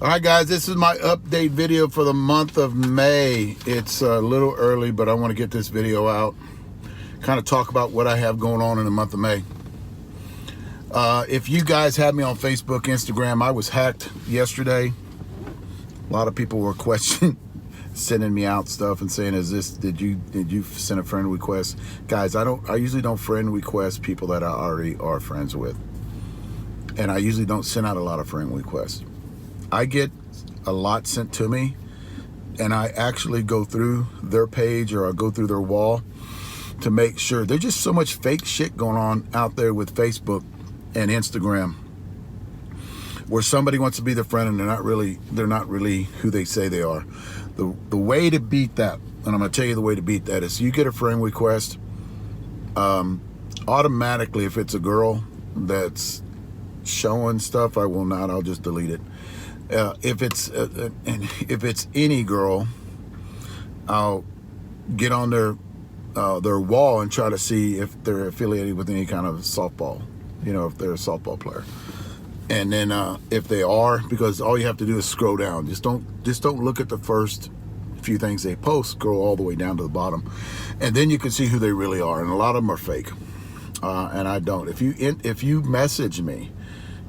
All right, guys, this is my update video for the month of May. It's a little early, but I want to get this video out, kind of talk about what I have going on in the month of May. If you guys have me on Facebook, Instagram, I was hacked yesterday. A lot of people were questioning, sending me out stuff and saying, did you send a friend request? Guys, I usually don't friend request people that I already are friends with. And I usually don't send out a lot of friend requests. I get a lot sent to me, and I actually go through their page or I go through their wall to make sure. There's just so much fake shit going on out there with Facebook and Instagram, where somebody wants to be their friend and they're not really who they say they are. The way to beat that, and I'm gonna tell you the way to beat that, is you get a friend request, automatically, if it's a girl that's showing stuff, I'll just delete it. If it's any girl, I'll get on their wall and try to see if they're affiliated with any kind of softball, if they're a softball player. And then if they are, because all you have to do is scroll down. Just don't look at the first few things they post. Scroll all the way down to the bottom, and then you can see who they really are. And a lot of them are fake, and I don't. If you message me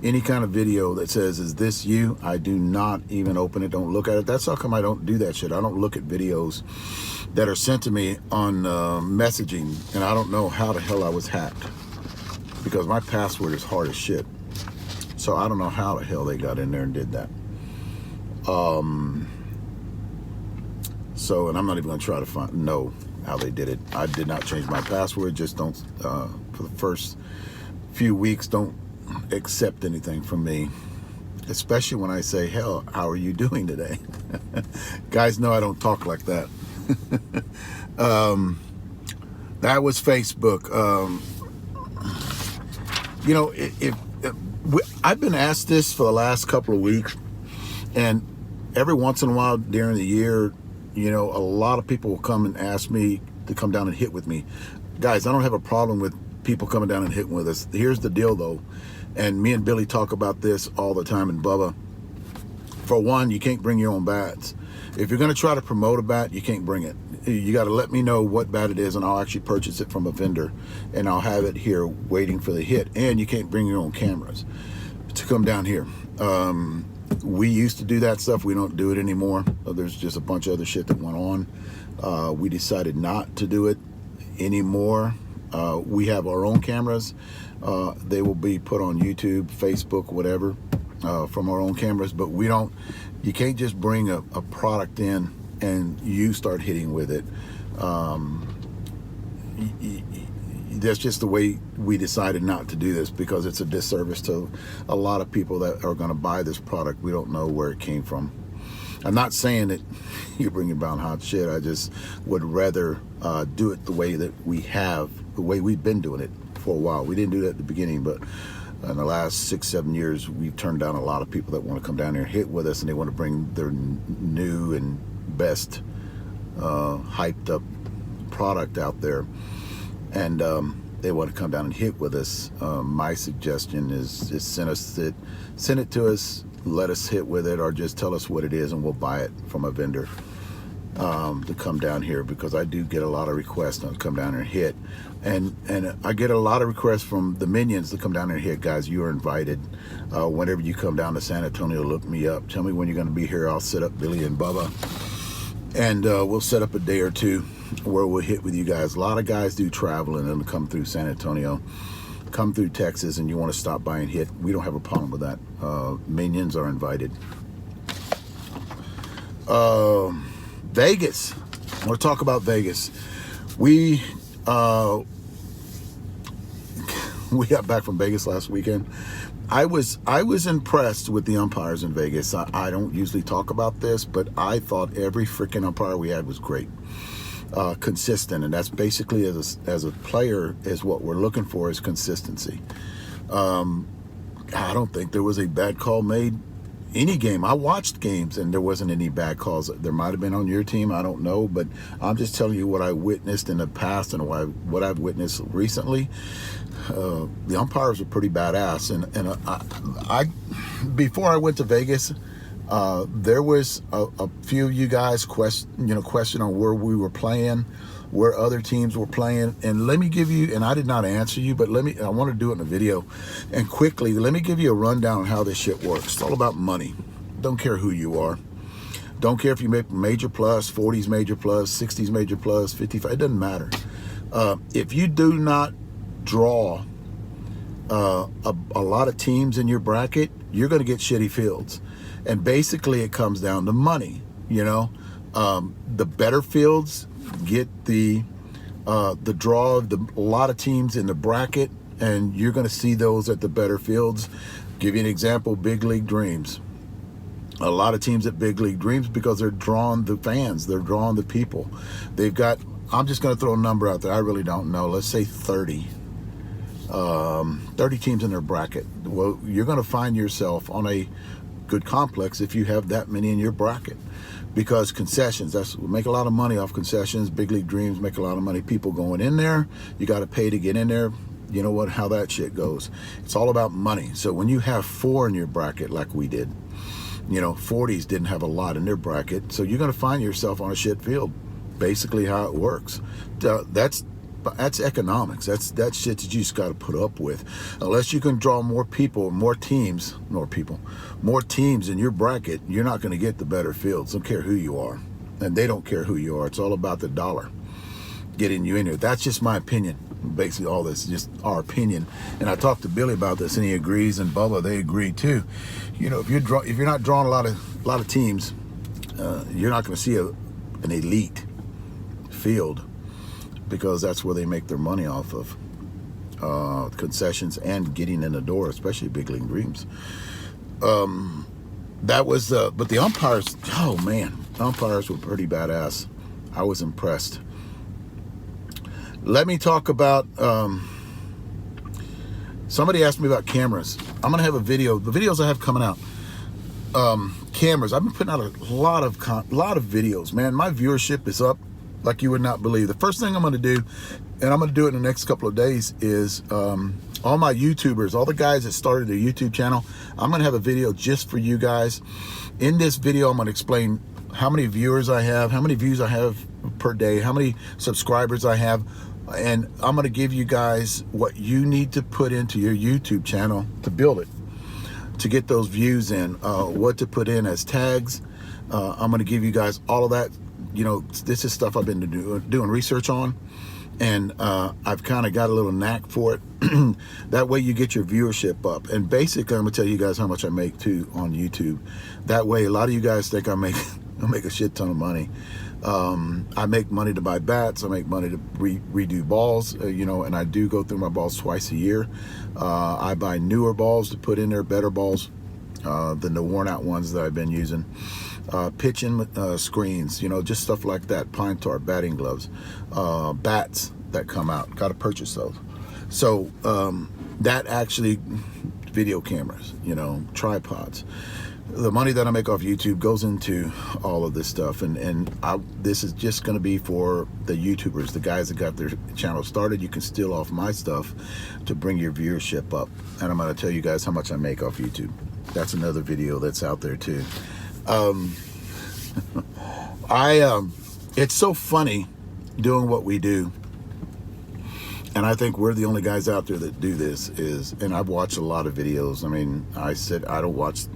any kind of video that says, "Is this you?" I do not even open it, don't look at it. That's how come I don't do that shit. I don't look at videos that are sent to me on messaging, and I don't know how the hell I was hacked, because my password is hard as shit. So I don't know how the hell they got in there and did that. And I'm not even gonna try to know how they did it. I did not change my password. Just don't, for the first few weeks, don't accept anything from me, especially when I say, "Hell, how are you doing today?" Guys know I don't talk like that. That was Facebook. I've been asked this for the last couple of weeks, and every once in a while during the year, a lot of people will come and ask me to come down and hit with me. Guys, I don't have a problem with people coming down and hitting with us. Here's the deal, though, and me and Billy talk about this all the time, and Bubba. For one, you can't bring your own bats. If you're going to try to promote a bat, you can't bring it. You got to let me know what bat it is, and I'll actually purchase it from a vendor, and I'll have it here waiting for the hit. And you can't bring your own cameras to come down here. We used to do that stuff. We don't do it anymore. There's just a bunch of other shit that went on. We decided not to do it anymore. We have our own cameras. They will be put on YouTube, Facebook, whatever, from our own cameras. But you can't just bring a product in and you start hitting with it. That's just the way we decided not to do this, because it's a disservice to a lot of people that are going to buy this product. We don't know where it came from. I'm not saying that you're bringing down hot shit. I just would rather do it the way that the way we've been doing it for a while. We didn't do that at the beginning, but in the last 6-7 years, we've turned down a lot of people that want to come down here and hit with us, and they want to bring their new and best hyped up product out there, and they want to come down and hit with us. My suggestion is send it to us, let us hit with it, or just tell us what it is and we'll buy it from a vendor to come down here, because I do get a lot of requests to come down here and hit, and I get a lot of requests from the minions to come down here and hit. Guys, you are invited. Whenever you come down to San Antonio, look me up, tell me when you're going to be here. I'll set up Billy and Bubba, and we'll set up a day or two where we'll hit with you guys. A lot of guys do travel and then come through San Antonio, come through Texas, and you want to stop by and hit. We don't have a problem with that. Minions are invited. Vegas. I want to talk about Vegas. We got back from Vegas last weekend. I was impressed with the umpires in Vegas. I don't usually talk about this, but I thought every freaking umpire we had was great. Consistent, and that's basically, as a player, is what we're looking for, is consistency. I don't think there was a bad call made any game. I watched games and there wasn't any bad calls. There might have been on your team, I don't know, but I'm just telling you what I witnessed in the past and what I've witnessed recently. The umpires are pretty badass, and I before I went to Vegas, There was a few of you guys question on where we were playing, where other teams were playing, and let me give you, and I did not answer you, but I want to do it in a video, and quickly, let me give you a rundown on how this shit works. It's all about money. Don't care who you are. Don't care if you make major plus, 40s major plus, 60s major plus, 55, it doesn't matter. If you do not draw a lot of teams in your bracket, you're going to get shitty fields. And basically it comes down to money, you know. The better fields get the draw of a lot of teams in the bracket, and you're going to see those at the better fields. Give you an example, Big League Dreams. A lot of teams at Big League Dreams, because they're drawing the fans, they're drawing the people. They've got, I'm just going to throw a number out there, I really don't know, let's say 30 teams in their bracket. Well, you're going to find yourself on a good complex if you have that many in your bracket, because concessions, we make a lot of money off concessions. Big League Dreams make a lot of money. People going in there, you got to pay to get in there. You know what, how that shit goes. It's all about money. So when you have 4 in your bracket like we did, you know, 40s didn't have a lot in their bracket, so you're going to find yourself on a shit field. Basically how it works. That's economics. That's shit that you just got to put up with. Unless you can draw more people, more teams in your bracket, you're not going to get the better fields. Don't care who you are, and they don't care who you are. It's all about the dollar getting you in there. That's just my opinion. Basically, all this is just our opinion. And I talked to Billy about this, and he agrees, and Bubba, they agree too. You know, if you're not drawing a lot of teams, you're not going to see an elite field, because that's where they make their money off of concessions and getting in the door, especially Big League Dreams. That was, but the umpires, oh man, umpires were pretty badass. I was impressed. Let me talk about, somebody asked me about cameras. I'm going to have a video, the videos I have coming out. Cameras, I've been putting out a lot of videos, man. My viewership is up like you would not believe. The first thing I'm going to do, and I'm going to do it in the next couple of days, is all my YouTubers, all the guys that started their YouTube channel, I'm going to have a video just for you guys. In this video, I'm going to explain how many viewers I have, how many views I have per day, how many subscribers I have, and I'm going to give you guys what you need to put into your YouTube channel to build it, to get those views in, what to put in as tags. I'm going to give you guys all of that. You know, this is stuff I've been doing research on, and I've kind of got a little knack for it. That way you get your viewership up. And basically, I'm going to tell you guys how much I make too on YouTube. That way, a lot of you guys think I make a shit ton of money. I make money to buy bats. I make money to redo balls, you know, and I do go through my balls twice a year. I buy newer balls to put in there, better balls than the worn out ones that I've been using. Pitching screens, you know, just stuff like that. Pine tar, batting gloves, bats that come out. Got to purchase those. So that actually, video cameras, you know, tripods. The money that I make off YouTube goes into all of this stuff, and this is just going to be for the YouTubers, the guys that got their channel started. You can steal off my stuff to bring your viewership up, and I'm going to tell you guys how much I make off YouTube. That's another video that's out there too. It's so funny doing what we do, and I think we're the only guys out there that do this. And I've watched a lot of videos. I mean, I don't watch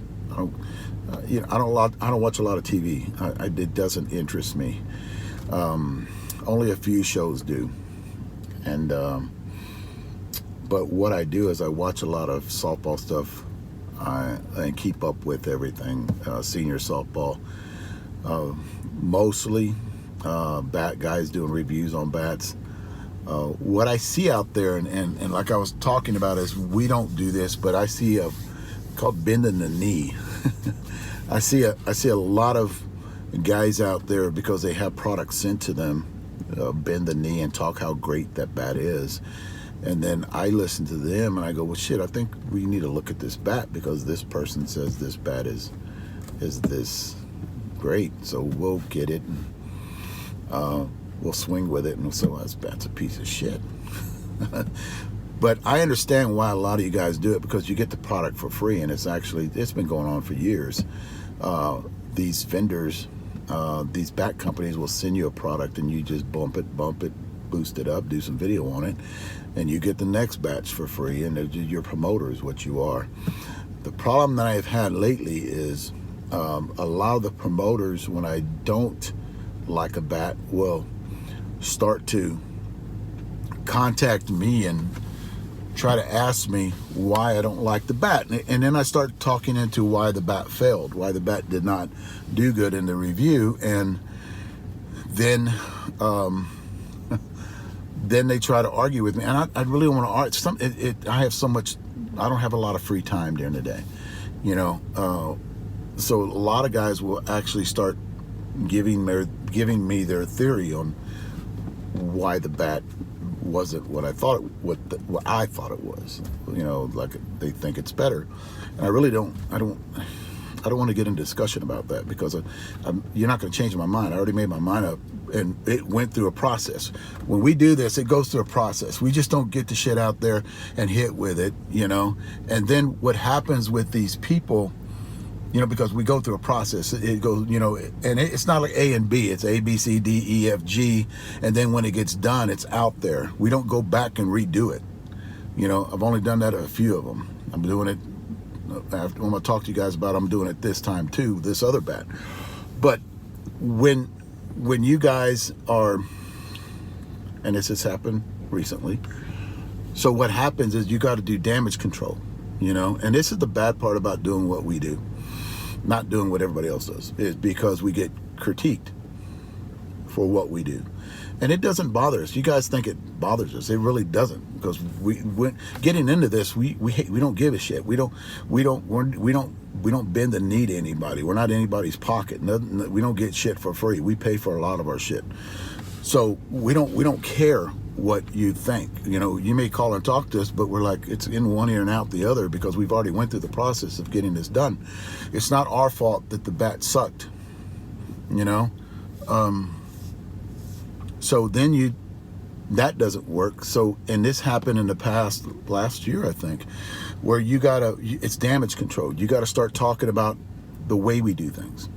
a lot of TV. It doesn't interest me. Only a few shows do. And but what I do is I watch a lot of softball stuff. And keep up with everything, senior softball, mostly bat guys doing reviews on bats. What I see out there, and like I was talking about, is we don't do this, but I see called bending the knee. I see a lot of guys out there, because they have products sent to them, bend the knee and talk how great that bat is. And then I listen to them and I go, well, shit, I think we need to look at this bat, because this person says this bat is this great. So we'll get it, and we'll swing with it, and we'll say, well, this bat's a piece of shit. But I understand why a lot of you guys do it, because you get the product for free, and it's been going on for years. these vendors, these bat companies will send you a product and you just bump it, boost it up, do some video on it, and you get the next batch for free, and your promoter is what you are. The problem that I've had lately is a lot of the promoters, when I don't like a bat, will start to contact me and try to ask me why I don't like the bat, and then I start talking into why the bat failed, why the bat did not do good in the review, and then then they try to argue with me, and I really want to argue. I have so much. I don't have a lot of free time during the day, you know. So a lot of guys will actually start giving me their theory on why the bat wasn't what I thought what I thought it was. You know, like they think it's better, and I really don't. I don't want to get into discussion about that, because you're not going to change my mind. I already made my mind up, and it went through a process. When we do this, it goes through a process. We just don't get the shit out there and hit with it, you know. And then what happens with these people, you know, because we go through a process, it goes, you know, and it's not like A and B, it's A, B, C, D, E, F, G, and then when it gets done, it's out there. We don't go back and redo it. You know, I've only done that a few of them. I'm doing it, I'm going to talk to you guys about, I'm doing it this time too, this other bat. But when you guys are, and this has happened recently, so what happens is you got to do damage control, you know, and this is the bad part about doing what we do, not doing what everybody else does, is because we get critiqued for what we do. And it doesn't bother us. You guys think it bothers us. It really doesn't, because getting into this, we don't give a shit. We don't bend the knee to anybody. We're not anybody's pocket. We don't get shit for free. We pay for a lot of our shit. So we don't care what you think. You know, you may call and talk to us, but we're like, it's in one ear and out the other, because we've already went through the process of getting this done. It's not our fault that the bat sucked, you know. So then that doesn't work. So, and this happened in the past, last year, I think, where it's damage control. You got to start talking about the way we do things.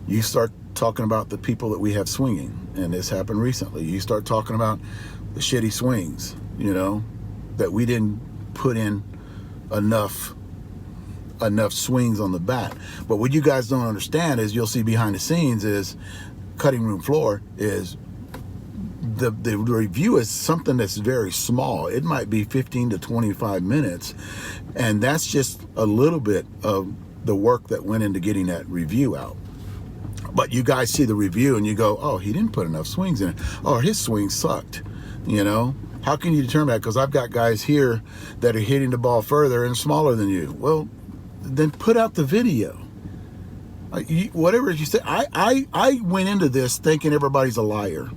You start talking about the people that we have swinging, and this happened recently. You start talking about the shitty swings, you know, that we didn't put in enough swings on the bat. But what you guys don't understand is, you'll see behind the scenes is cutting room floor is the review is something that's very small. It might be 15 to 25 minutes, and that's just a little bit of the work that went into getting that review out. But you guys see the review and you go, oh, he didn't put enough swings in it. Oh, his swing sucked, you know. How can you determine that? Because I've got guys here that are hitting the ball further and smaller than you. Well, then put out the video. Whatever you say. I went into this thinking everybody's a liar.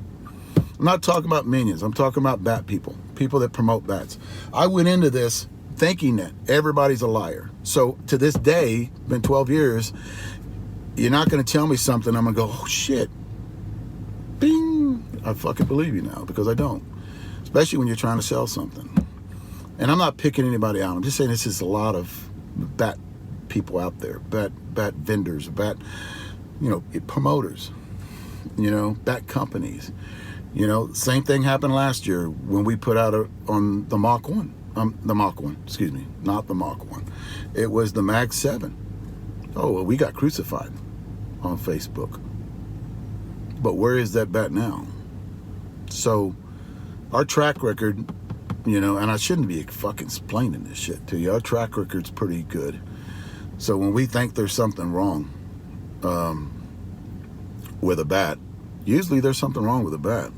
I'm not talking about minions. I'm talking about bat people that promote bats. I went into this thinking that everybody's a liar. So to this day, been 12 years, you're not going to tell me something, I'm going to go, oh shit, bing, I fucking believe you now, because I don't. Especially when you're trying to sell something. And I'm not picking anybody out. I'm just saying this is a lot of bat people out there, bat vendors, bat, you know, promoters, you know, bat companies. You know, same thing happened last year when we put out on the Mach 1. The Mach 1, excuse me, not the Mach 1. It was the Mag 7. Oh, well, we got crucified on Facebook. But where is that bat now? So, our track record, you know, and I shouldn't be fucking explaining this shit to you. Our track record's pretty good. So when we think there's something wrong with a bat, usually there's something wrong with a bat.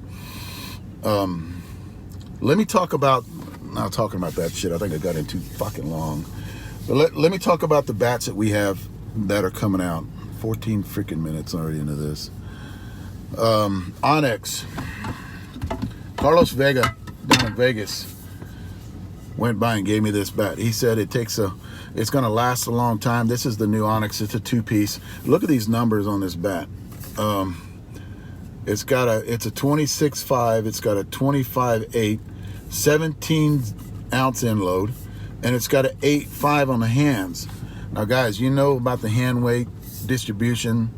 Let me talk about, not talking about that shit, I think I got in too fucking long. But let me talk about the bats that we have that are coming out. 14 freaking minutes already into this. Onyx. Carlos Vega down in Vegas went by and gave me this bat. He said it's going to last a long time. This is the new Onyx. It's a 2-piece. Look at these numbers on this bat. It's a 26.5. It's got a 25.8, 17-ounce end load, and it's got an 8.5 on the hands. Now, guys, you know about the hand weight. distribution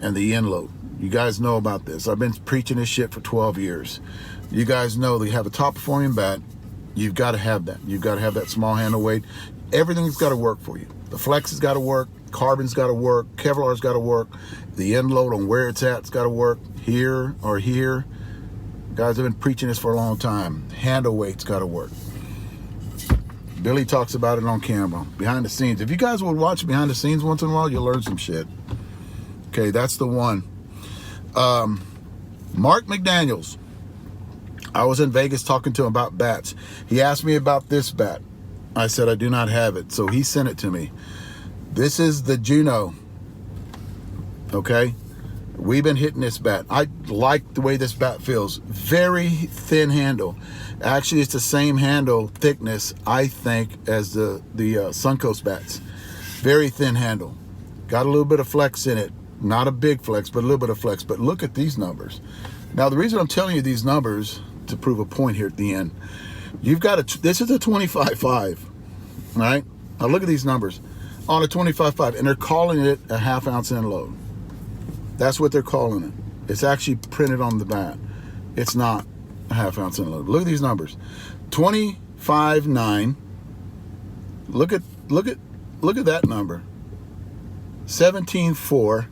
and the end load. You guys know about this. I've been preaching this shit for 12 years. You guys know that you have a top performing bat, you've got to have that. You've got to have that small handle weight. Everything's got to work for you. The flex has got to work, carbon's got to work, Kevlar's got to work, the end load on where it's at's got to work, here or here. Guys, I've been preaching this for a long time. Handle weight's got to work. Billy talks about it on camera, behind the scenes. If you guys would watch behind the scenes once in a while, you'll learn some shit. Okay, that's the one. Mark McDaniels. I was in Vegas talking to him about bats. He asked me about this bat. I said I do not have it, so he sent it to me. This is the Juno. Okay, we've been hitting this bat. I like the way this bat feels. Very thin handle. Actually, it's the same handle thickness, I think, as the Suncoast bats. Very thin handle. Got a little bit of flex in it. Not a big flex, but a little bit of flex. But look at these numbers. Now, the reason I'm telling you these numbers, to prove a point here at the end, you've got this is a 25.5, right? Now look at these numbers on a 25.5, and they're calling it a half ounce end load. That's what they're calling it. It's actually printed on the bat. It's not a half ounce end load. Look at these numbers. 25.9. Look at that number. 17.4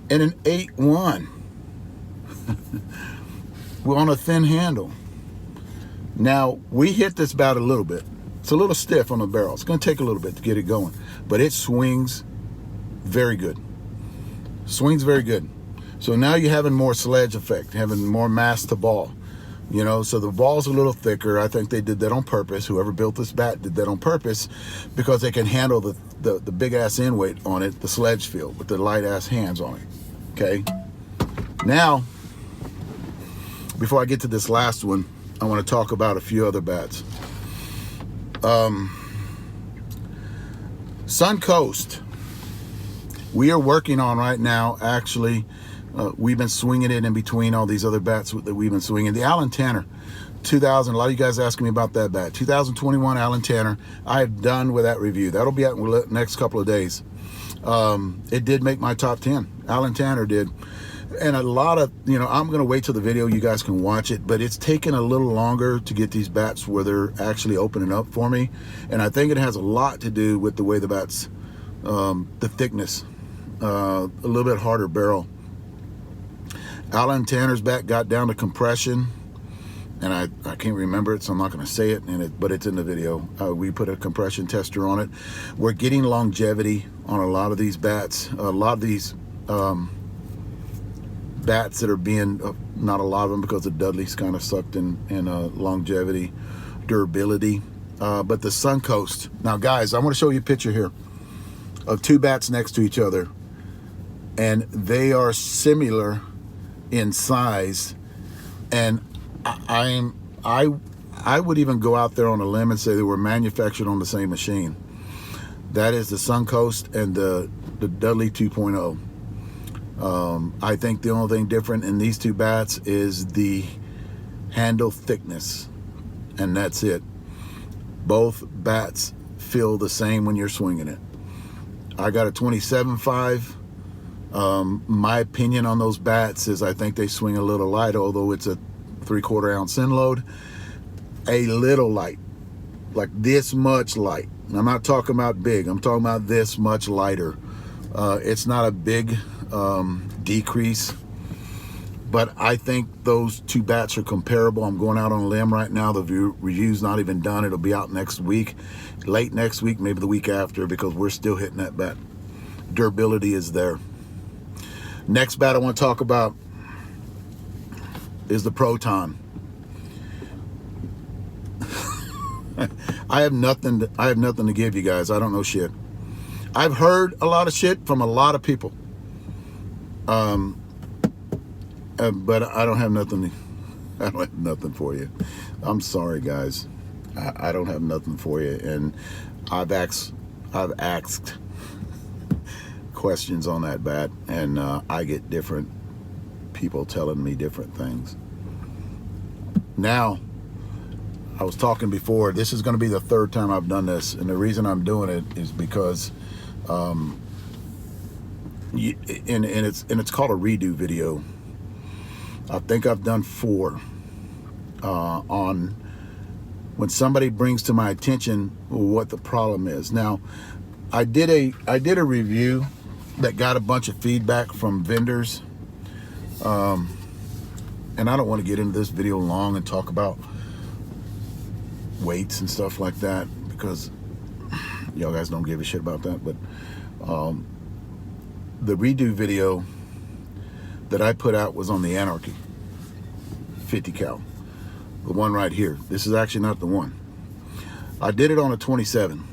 and an 8.1. We're on a thin handle. Now, we hit this bat a little bit. It's a little stiff on the barrel. It's going to take a little bit to get it going, but it swings very good. Swings very good. So now you're having more sledge effect, having more mass to ball. You know, so the ball's a little thicker. I think they did that on purpose. Whoever built this bat did that on purpose because they can handle the big ass end weight on it, the sledge feel, with the light ass hands on it. Okay. Now, before I get to this last one, I want to talk about a few other bats. Suncoast, we are working on right now, actually, we've been swinging it in between all these other bats that we've been swinging. The Alan Tanner, 2000, a lot of you guys asking me about that bat. 2021 Alan Tanner, I have done with that review. That'll be out in the next couple of days. It did make my top 10. Alan Tanner did. And a lot of, you know, I'm going to wait till the video, you guys can watch it, but it's taken a little longer to get these bats where they're actually opening up for me. And I think it has a lot to do with the way the bats, the thickness, a little bit harder barrel. Alan Tanner's bat got down to compression, and I can't remember it, so I'm not going to say it, but it's in the video. We put a compression tester on it. We're getting longevity on a lot of these bats. A lot of these bats that are being, not a lot of them because the Dudley's kind of sucked in longevity, durability. But the Suncoast. Now, guys, I want to show you a picture here of two bats next to each other, and they are similar in size, and I would even go out there on a limb and say they were manufactured on the same machine. That is the Suncoast and the Dudley 2.0. I think the only thing different in these two bats is the handle thickness, and that's it. Both bats feel the same when you're swinging it. I got a 27.5. My opinion on those bats is I think they swing a little light, although it's a 3/4 ounce end load. A little light, like this much light. I'm not talking about big, I'm talking about this much lighter. It's not a big decrease, but I think those two bats are comparable. I'm going out on a limb right now. The review's not even done. It'll be out next week, late next week, maybe the week after, because we're still hitting that bat. Durability is there. Next bat I want to talk about is the Proton. I have nothing to give you guys. I don't know shit. I've heard a lot of shit from a lot of people. But I don't have nothing. I don't have nothing for you. I'm sorry, guys. I don't have nothing for you. And I've asked questions on that bat, and I get different people telling me different things. Now, I was talking before, this is going to be the third time I've done this, and the reason I'm doing it is because and it's called a redo video. I think I've done 4 on when somebody brings to my attention what the problem is. Now, I did a review that got a bunch of feedback from vendors, and I don't want to get into this video long and talk about weights and stuff like that, because y'all guys don't give a shit about that. But the redo video that I put out was on the Anarchy 50 cal, the one right here. This is actually not the one. I did it on a 27.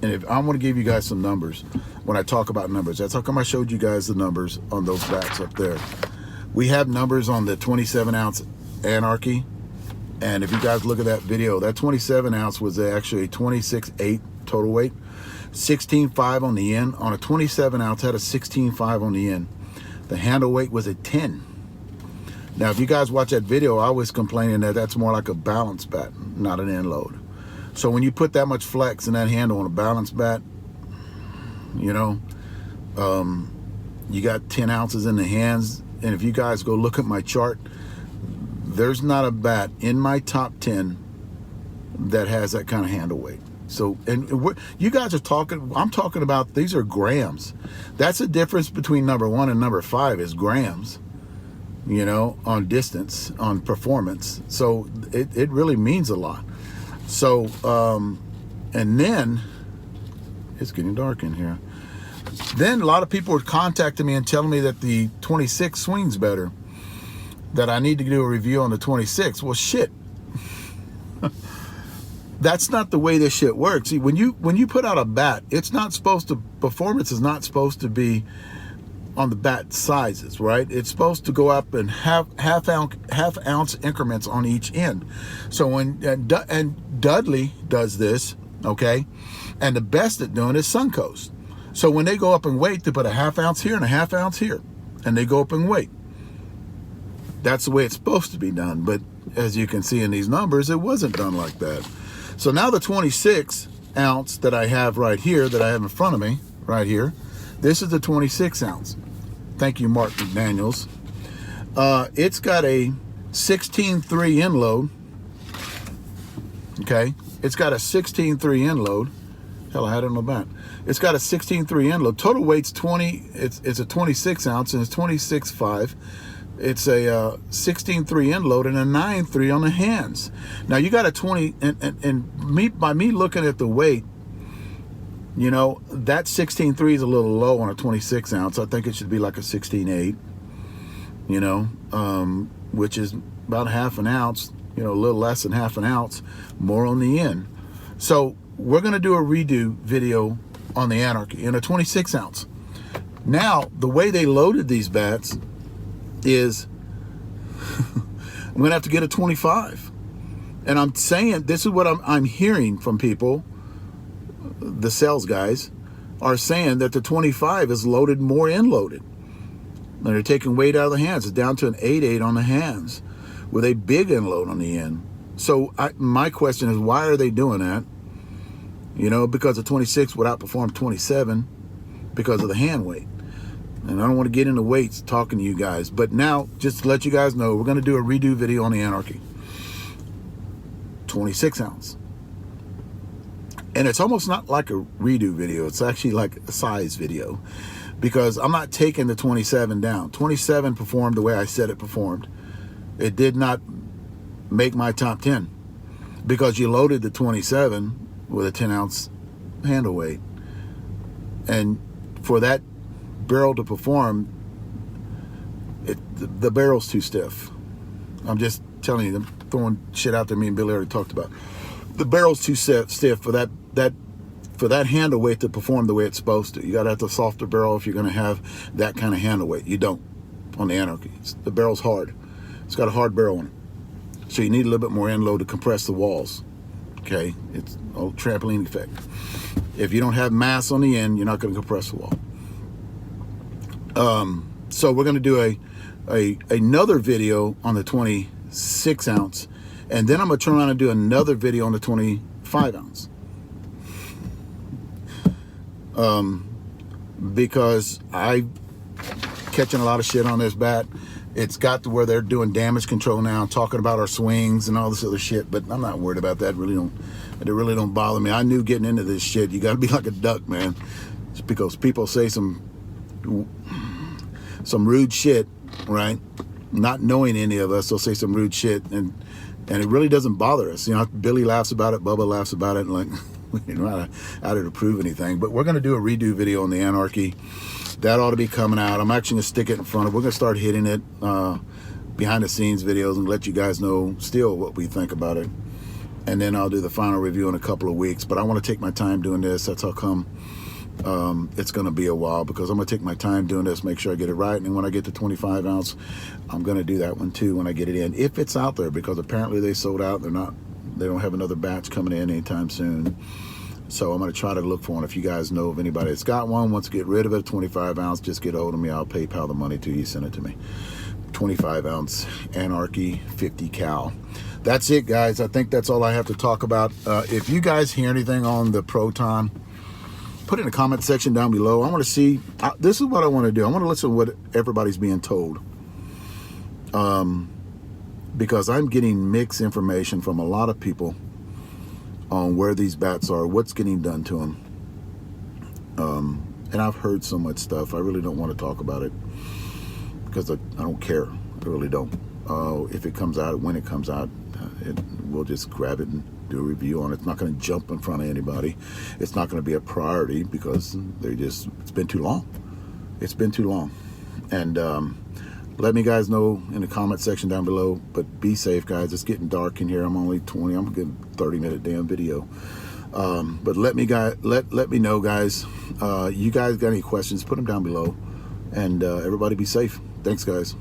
And if I want to give you guys some numbers, when I talk about numbers, that's how come I showed you guys the numbers on those bats up there. We have numbers on the 27 ounce Anarchy. And if you guys look at that video, that 27 ounce was actually 26.8 total weight, 16.5 on the end. On a 27 ounce, had a 16.5 on the end. The handle weight was a 10. Now, if you guys watch that video, I was complaining that that's more like a balance bat, not an end load. So when you put that much flex in that handle on a balance bat, you know, you got 10 ounces in the hands. And if you guys go look at my chart, there's not a bat in my top 10 that has that kind of handle weight. So, and you guys are talking, I'm talking about, these are grams. That's the difference between number 1 and number 5 is grams, you know, on distance, on performance. So it really means a lot. So, and then, it's getting dark in here. Then a lot of people were contacting me and telling me that the 26 swings better, that I need to do a review on the 26. Well, shit. That's not the way this shit works. See, when you put out a bat, it's not supposed to, performance is not supposed to be on the bat sizes, right? It's supposed to go up in half ounce increments on each end. So when, and Dudley does this, okay? And the best at doing is Suncoast. So when they go up in weight, they put a ½ ounce here and a ½ ounce here, and they go up in weight. That's the way it's supposed to be done. But as you can see in these numbers, it wasn't done like that. So now the 26 ounce that I have right here, that I have in front of me, right here, this is the 26 ounce. Thank you, Mark McDaniels. It's got a 16.3 end load. Okay, it's got a 16.3 end load. Hell, I had it on the back. It's got a 16.3 end load. Total weight's 20. It's a 26 ounce and it's 26.5. It's a 16.3 end load and a 9.3 on the hands. Now you got a 20, and by me looking at the weight, you know, that 16.3 is a little low on a 26 ounce. I think it should be like a 16.8, you know, which is about ½ an ounce, you know, a little less than ½ an ounce more on the end. So we're going to do a redo video on the Anarchy in a 26 ounce. Now, the way they loaded these bats is I'm going to have to get a 25. And I'm saying, this is what I'm hearing from people. The sales guys are saying that the 25 is loaded more end loaded. And they're taking weight out of the hands. It's down to an 8.8 on the hands with a big end load on the end. So my question is, why are they doing that? You know, because the 26 would outperform 27 because of the hand weight. And I don't want to get into weights talking to you guys. But now, just to let you guys know, we're going to do a redo video on the Anarchy. 26 ounce. And it's almost not like a redo video. It's actually like a size video. Because I'm not taking the 27 down. 27 performed the way I said it performed. It did not make my top 10. Because you loaded the 27 with a 10 ounce handle weight. And for that barrel to perform, the barrel's too stiff. I'm just telling you, I'm throwing shit out there me and Billy already talked about. The barrel's too stiff for that handle weight to perform the way it's supposed to. You gotta have the softer barrel if you're gonna have that kind of handle weight. You don't on the Anarchy. The barrel's hard. It's got a hard barrel on it. So you need a little bit more end load to compress the walls. Okay, it's a trampoline effect. If you don't have mass on the end, you're not gonna compress the wall. So we're gonna do another video on the 26 ounce, and then I'm gonna turn around and do another video on the 25 ounce. because I catching a lot of shit on this bat. It's got to where they're doing damage control now, talking about our swings and all this other shit, but I'm not worried about that. It really don't bother me. I knew getting into this shit, you got to be like a duck, man. It's because people say some rude shit, right? Not knowing any of us, they'll say some rude shit, and it really doesn't bother us. You know, Billy laughs about it, Bubba laughs about it, and like, we're not out here to prove anything. But we're going to do a redo video on the Anarchy. That ought to be coming out. I'm actually going to stick it in front of, we're going to start hitting it, behind the scenes videos, and let you guys know still what we think about it. And then I'll do the final review in a couple of weeks. But I want to take my time doing this. That's how come it's going to be a while, because I'm going to take my time doing this, make sure I get it right. And then when I get to 25 ounce, I'm going to do that one too when I get it in, if it's out there, because apparently they sold out. They don't have another batch coming in anytime soon. So I'm going to try to look for one. If you guys know of anybody that's got one, wants to get rid of it, 25 ounce, just get a hold of me. I'll PayPal the money to you, send it to me. 25 ounce Anarchy 50 cal. That's it, guys. I think that's all I have to talk about. If you guys hear anything on the Proton, put it in the comment section down below. I want to see, this is what I want to do. I want to listen to what everybody's being told. Because I'm getting mixed information from a lot of people on where these bats are, what's getting done to them. And I've heard so much stuff. I really don't want to talk about it because I don't care. I really don't. If it comes out, when it comes out, we'll just grab it and do a review on it. It's not going to jump in front of anybody. It's not going to be a priority because it's been too long. It's been too long. And let me guys know in the comment section down below, but be safe, guys. It's getting dark in here. I'm only 20, I'm getting 30-minute damn video. But let me know, guys. You guys got any questions, put them down below. And everybody be safe. Thanks, guys.